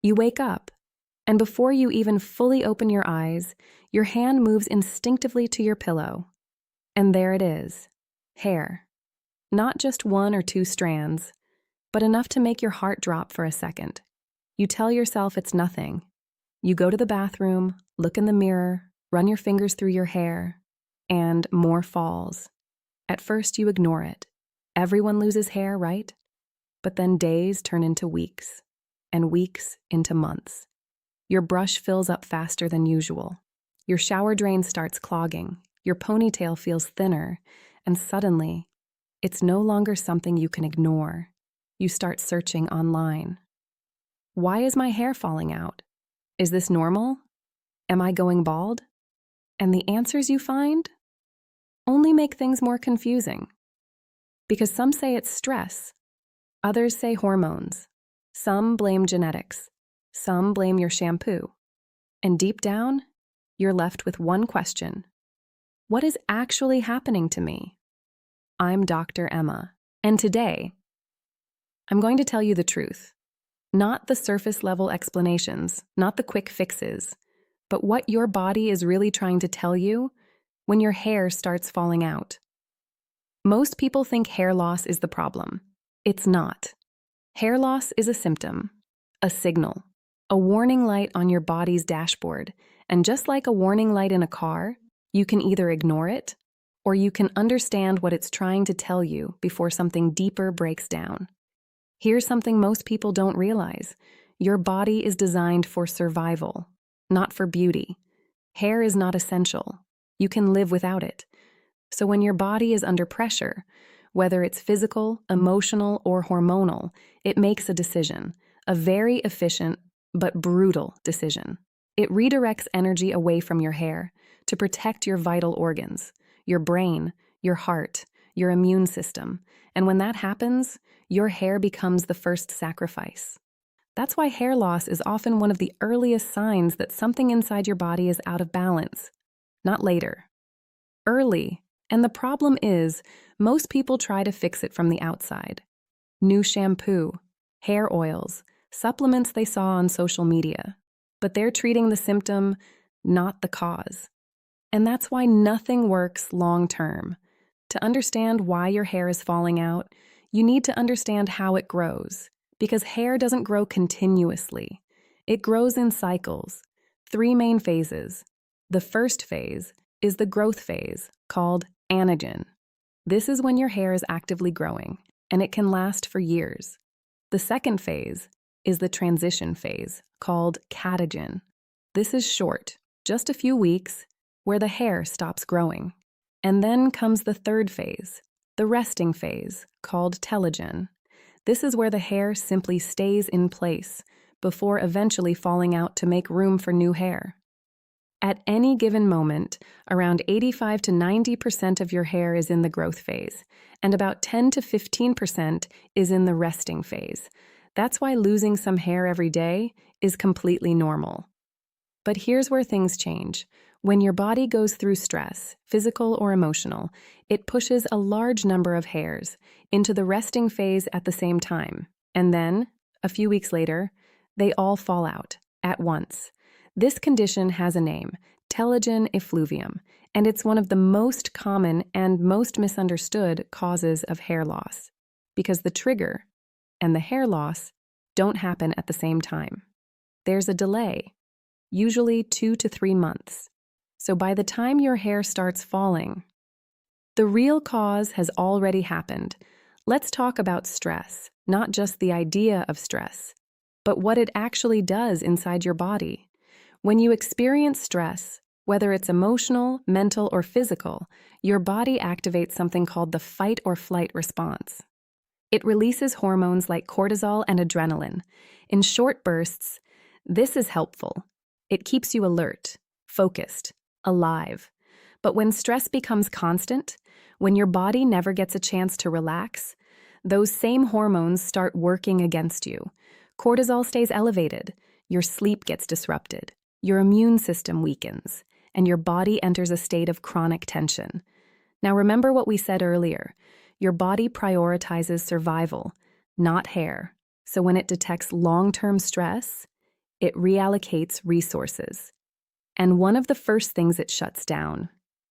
You wake up, and before you even fully open your eyes, your hand moves instinctively to your pillow. And there it is, hair. Not just one or two strands, but enough to make your heart drop for a second. You tell yourself it's nothing. You go to the bathroom, look in the mirror, run your fingers through your hair, and more falls. At first, you ignore it. Everyone loses hair, right? But then days turn into weeks, and weeks into months. Your brush fills up faster than usual. Your shower drain starts clogging. Your ponytail feels thinner, and suddenly, it's no longer something you can ignore. You start searching online. Why is my hair falling out? Is this normal? Am I going bald? And the answers you find only make things more confusing. Because some say it's stress, others say hormones, some blame genetics, some blame your shampoo. And deep down, you're left with one question. What is actually happening to me? I'm Dr. Emma, and today, I'm going to tell you the truth. Not the surface-level explanations, not the quick fixes, but what your body is really trying to tell you when your hair starts falling out. Most people think hair loss is the problem. It's not. Hair loss is a symptom, a signal, a warning light on your body's dashboard. And just like a warning light in a car, you can either ignore it or you can understand what it's trying to tell you before something deeper breaks down. Here's something most people don't realize. Your body is designed for survival, not for beauty. Hair is not essential. You can live without it. So when your body is under pressure, whether it's physical, emotional, or hormonal, it makes a decision, a very efficient but brutal decision. It redirects energy away from your hair to protect your vital organs, your brain, your heart, your immune system. And when that happens, your hair becomes the first sacrifice. That's why hair loss is often one of the earliest signs that something inside your body is out of balance, not later. Early, and the problem is, most people try to fix it from the outside. New shampoo, hair oils, supplements they saw on social media. But they're treating the symptom, not the cause. And that's why nothing works long term. To understand why your hair is falling out, you need to understand how it grows. Because hair doesn't grow continuously. It grows in cycles, 3 main phases. The first phase is the growth phase, called anagen. This is when your hair is actively growing, and it can last for years. The second phase is the transition phase, called catagen. This is short, just a few weeks, where the hair stops growing. And then comes the third phase, the resting phase, called telogen. This is where the hair simply stays in place before eventually falling out to make room for new hair. At any given moment, around 85 to 90% of your hair is in the growth phase, and about 10 to 15% is in the resting phase. That's why losing some hair every day is completely normal. But here's where things change. When your body goes through stress, physical or emotional, it pushes a large number of hairs into the resting phase at the same time. And then, a few weeks later, they all fall out at once. This condition has a name, Telogen Effluvium, and it's one of the most common and most misunderstood causes of hair loss, because the trigger and the hair loss don't happen at the same time. There's a delay, usually 2 to 3 months. So by the time your hair starts falling, the real cause has already happened. Let's talk about stress, not just the idea of stress, but what it actually does inside your body. When you experience stress, whether it's emotional, mental, or physical, your body activates something called the fight or flight response. It releases hormones like cortisol and adrenaline. In short bursts, this is helpful. It keeps you alert, focused, alive. But when stress becomes constant, when your body never gets a chance to relax, those same hormones start working against you. Cortisol stays elevated, your sleep gets disrupted, your immune system weakens, and your body enters a state of chronic tension. Now remember what we said earlier. Your body prioritizes survival, not hair. So when it detects long-term stress, it reallocates resources. And one of the first things it shuts down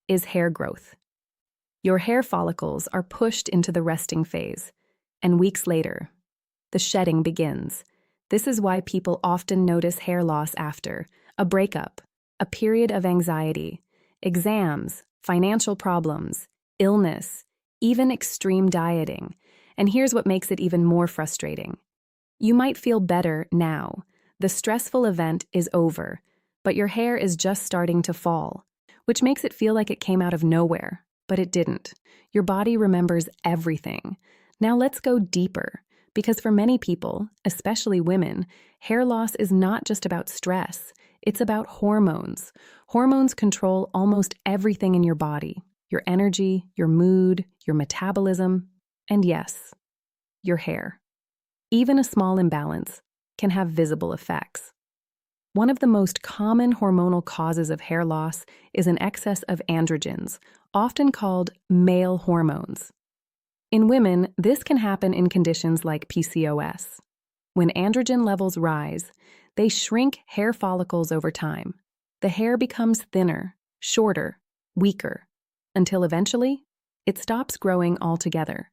is hair growth. Your hair follicles are pushed into the resting phase, and weeks later, the shedding begins. This is why people often notice hair loss after a breakup, a period of anxiety, exams, financial problems, illness, even extreme dieting. And here's what makes it even more frustrating. You might feel better now. The stressful event is over, but your hair is just starting to fall, which makes it feel like it came out of nowhere, but it didn't. Your body remembers everything. Now let's go deeper, because for many people, especially women, hair loss is not just about stress. It's about hormones. Hormones control almost everything in your body: your energy, your mood, your metabolism, and yes, your hair. Even a small imbalance can have visible effects. One of the most common hormonal causes of hair loss is an excess of androgens, often called male hormones. In women, this can happen in conditions like PCOS. When androgen levels rise, they shrink hair follicles over time. The hair becomes thinner, shorter, weaker, until eventually, it stops growing altogether.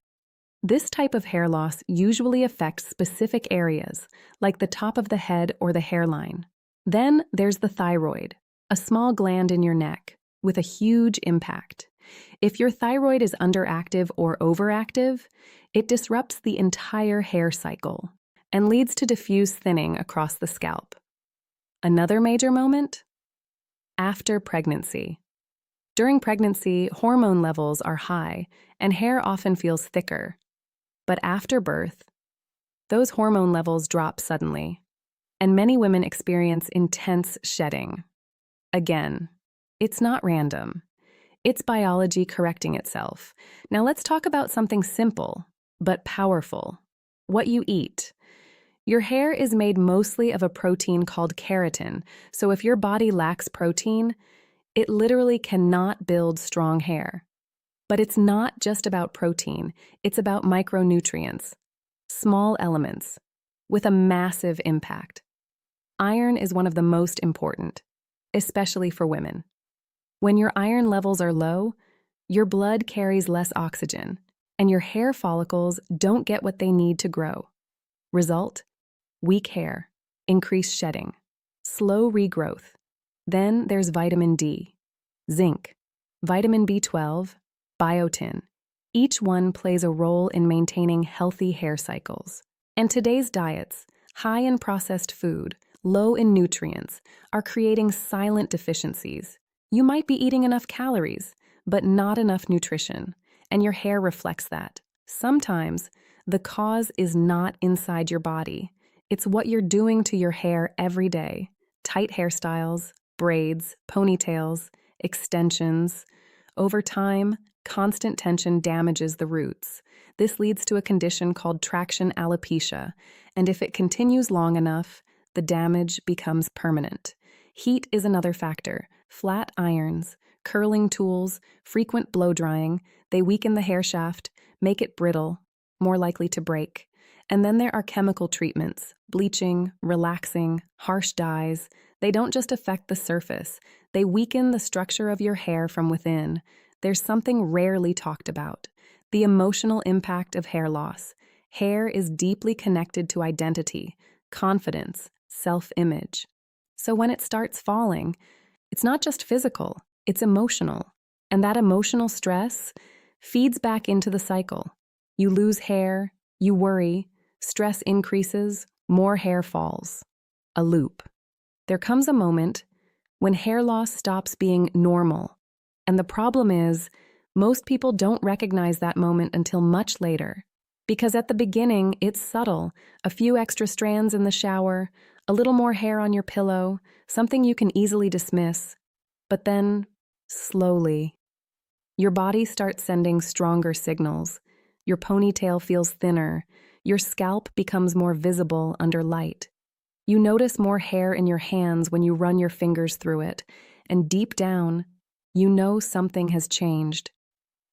This type of hair loss usually affects specific areas, like the top of the head or the hairline. Then there's the thyroid, a small gland in your neck, with a huge impact. If your thyroid is underactive or overactive, it disrupts the entire hair cycle and leads to diffuse thinning across the scalp. Another major moment? After pregnancy. During pregnancy, hormone levels are high and hair often feels thicker. But after birth, those hormone levels drop suddenly, and many women experience intense shedding. Again, it's not random. It's biology correcting itself. Now let's talk about something simple, but powerful: what you eat. Your hair is made mostly of a protein called keratin, so if your body lacks protein, it literally cannot build strong hair. But it's not just about protein, it's about micronutrients, small elements, with a massive impact. Iron is one of the most important, especially for women. When your iron levels are low, your blood carries less oxygen, and your hair follicles don't get what they need to grow. Result: weak hair, increased shedding, slow regrowth. Then there's vitamin D, zinc, vitamin B12, biotin. Each one plays a role in maintaining healthy hair cycles. And today's diets, high in processed food, low in nutrients, are creating silent deficiencies. You might be eating enough calories, but not enough nutrition, and your hair reflects that. Sometimes, the cause is not inside your body. It's what you're doing to your hair every day. Tight hairstyles, braids, ponytails, extensions. Over time, constant tension damages the roots. This leads to a condition called traction alopecia, and if it continues long enough, the damage becomes permanent. Heat is another factor. Flat irons, curling tools, frequent blow drying, they weaken the hair shaft, make it brittle, more likely to break. And then there are chemical treatments, bleaching, relaxing, harsh dyes. They don't just affect the surface, they weaken the structure of your hair from within. There's something rarely talked about: the emotional impact of hair loss. Hair is deeply connected to identity, confidence, self-image. So when it starts falling, it's not just physical, it's emotional. And that emotional stress feeds back into the cycle. You lose hair, you worry, stress increases, more hair falls. A loop. There comes a moment when hair loss stops being normal. And the problem is, most people don't recognize that moment until much later. Because at the beginning, it's subtle: a few extra strands in the shower, a little more hair on your pillow, something you can easily dismiss. But then, slowly, your body starts sending stronger signals. Your ponytail feels thinner. Your scalp becomes more visible under light. You notice more hair in your hands when you run your fingers through it, and deep down, you know something has changed.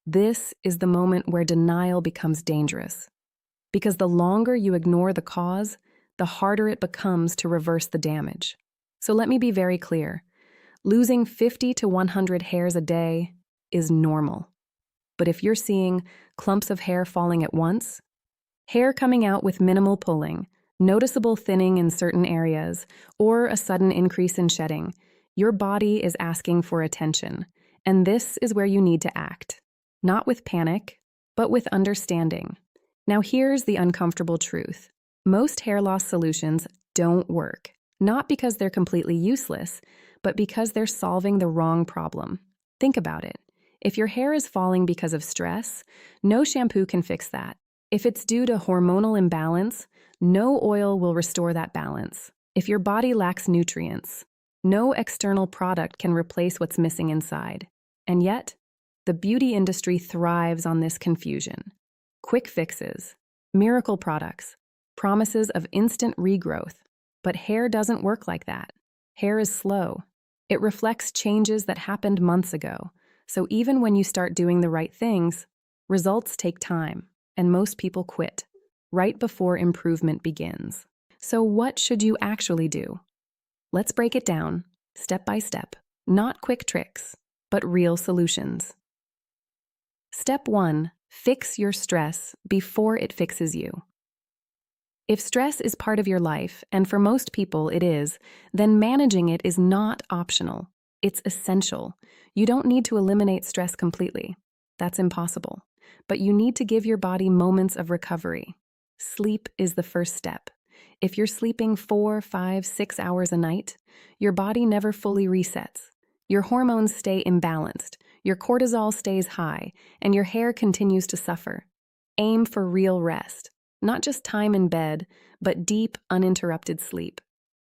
This is the moment where denial becomes dangerous. Because the longer you ignore the cause, the harder it becomes to reverse the damage. So let me be very clear. Losing 50 to 100 hairs a day is normal. But if you're seeing clumps of hair falling at once, hair coming out with minimal pulling, noticeable thinning in certain areas, or a sudden increase in shedding, your body is asking for attention. And this is where you need to act. Not with panic, but with understanding. Now here's the uncomfortable truth. Most hair loss solutions don't work, not because they're completely useless, but because they're solving the wrong problem. Think about it. If your hair is falling because of stress, no shampoo can fix that. If it's due to hormonal imbalance, no oil will restore that balance. If your body lacks nutrients, no external product can replace what's missing inside. And yet, the beauty industry thrives on this confusion. Quick fixes, miracle products, promises of instant regrowth. But hair doesn't work like that. Hair is slow. It reflects changes that happened months ago. So even when you start doing the right things, results take time, and most people quit right before improvement begins. So what should you actually do? Let's break it down, step by step. Not quick tricks, but real solutions. Step 1, fix your stress before it fixes you. If stress is part of your life, and for most people it is, then managing it is not optional. It's essential. You don't need to eliminate stress completely. That's impossible. But you need to give your body moments of recovery. Sleep is the first step. If you're sleeping 4, 5, 6 hours a night, your body never fully resets. Your hormones stay imbalanced, your cortisol stays high, and your hair continues to suffer. Aim for real rest. Not just time in bed, but deep, uninterrupted sleep.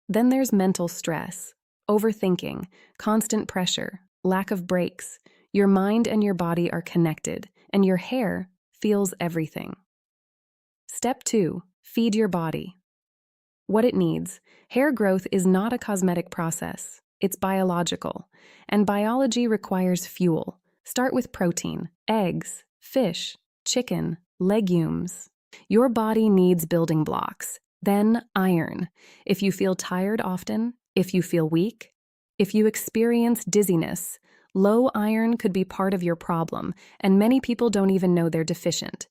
Then there's mental stress, overthinking, constant pressure, lack of breaks. Your mind and your body are connected, and your hair feels everything. Step 2, feed your body. What it needs. Hair growth is not a cosmetic process. It's biological, and biology requires fuel. Start with protein, eggs, fish, chicken, legumes. Your body needs building blocks. Then iron. If you feel tired often, if you feel weak, if you experience dizziness, low iron could be part of your problem, and many people don't even know they're deficient.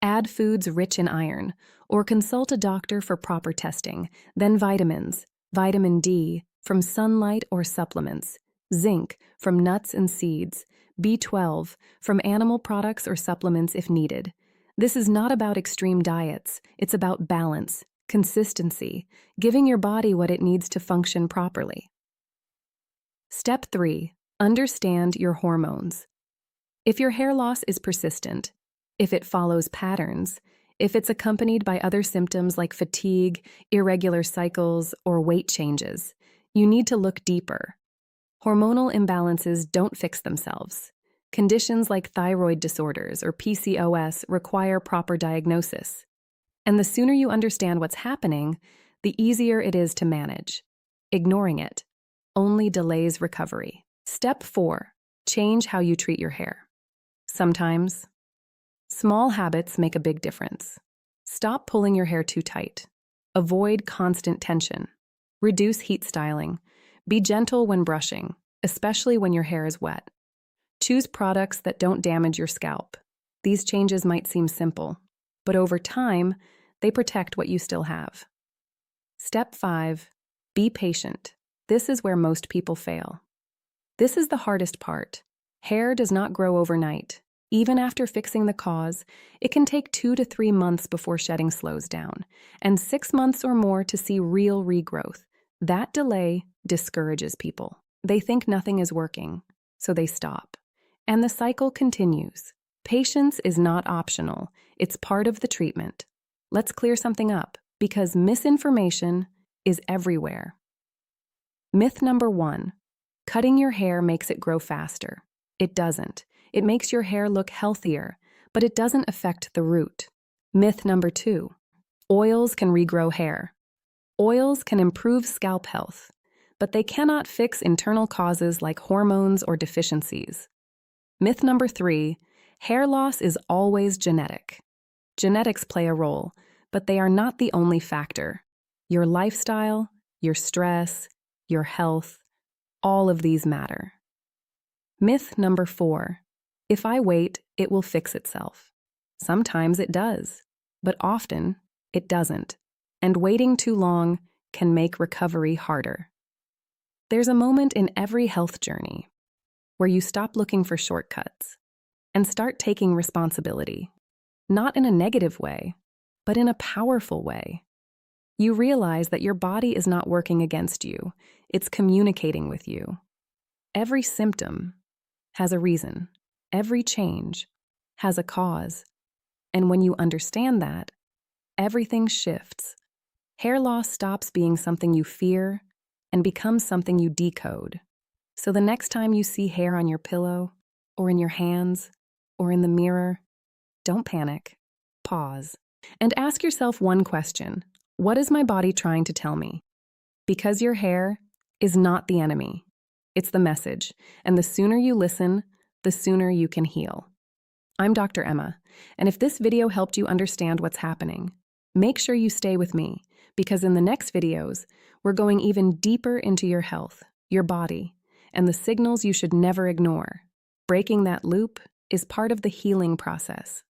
Add foods rich in iron, or consult a doctor for proper testing. Then vitamins, vitamin D from sunlight or supplements, zinc from nuts and seeds, B12 from animal products or supplements if needed. This is not about extreme diets. It's about balance, consistency, giving your body what it needs to function properly. Step 3, understand your hormones. If your hair loss is persistent, if it follows patterns, if it's accompanied by other symptoms like fatigue, irregular cycles, or weight changes, you need to look deeper. Hormonal imbalances don't fix themselves. Conditions like thyroid disorders or PCOS require proper diagnosis. And the sooner you understand what's happening, the easier it is to manage. Ignoring it only delays recovery. Step 4, change how you treat your hair. Sometimes, small habits make a big difference. Stop pulling your hair too tight. Avoid constant tension. Reduce heat styling. Be gentle when brushing, especially when your hair is wet. Choose products that don't damage your scalp. These changes might seem simple, but over time, they protect what you still have. Step 5, be patient. This is where most people fail. This is the hardest part. Hair does not grow overnight. Even after fixing the cause, it can take 2 to 3 months before shedding slows down, and 6 months or more to see real regrowth. That delay discourages people. They think nothing is working, so they stop. And the cycle continues. Patience is not optional. It's part of the treatment. Let's clear something up, because misinformation is everywhere. Myth number 1, cutting your hair makes it grow faster. It doesn't. It makes your hair look healthier, but it doesn't affect the root. Myth number 2, oils can regrow hair. Oils can improve scalp health, but they cannot fix internal causes like hormones or deficiencies. Myth number 3, hair loss is always genetic. Genetics play a role, but they are not the only factor. Your lifestyle, your stress, your health, all of these matter. Myth number 4. If I wait, it will fix itself. Sometimes it does, but often it doesn't. And waiting too long can make recovery harder. There's a moment in every health journey where you stop looking for shortcuts and start taking responsibility, not in a negative way, but in a powerful way. You realize that your body is not working against you, it's communicating with you. Every symptom has a reason, every change has a cause, and when you understand that, everything shifts. Hair loss stops being something you fear and becomes something you decode. So the next time you see hair on your pillow, or in your hands, or in the mirror, don't panic. Pause. And ask yourself one question. What is my body trying to tell me? Because your hair is not the enemy. It's the message. And the sooner you listen, the sooner you can heal. I'm Dr. Emma, and if this video helped you understand what's happening, make sure you stay with me, because in the next videos, we're going even deeper into your health, your body, and the signals you should never ignore. Breaking that loop is part of the healing process.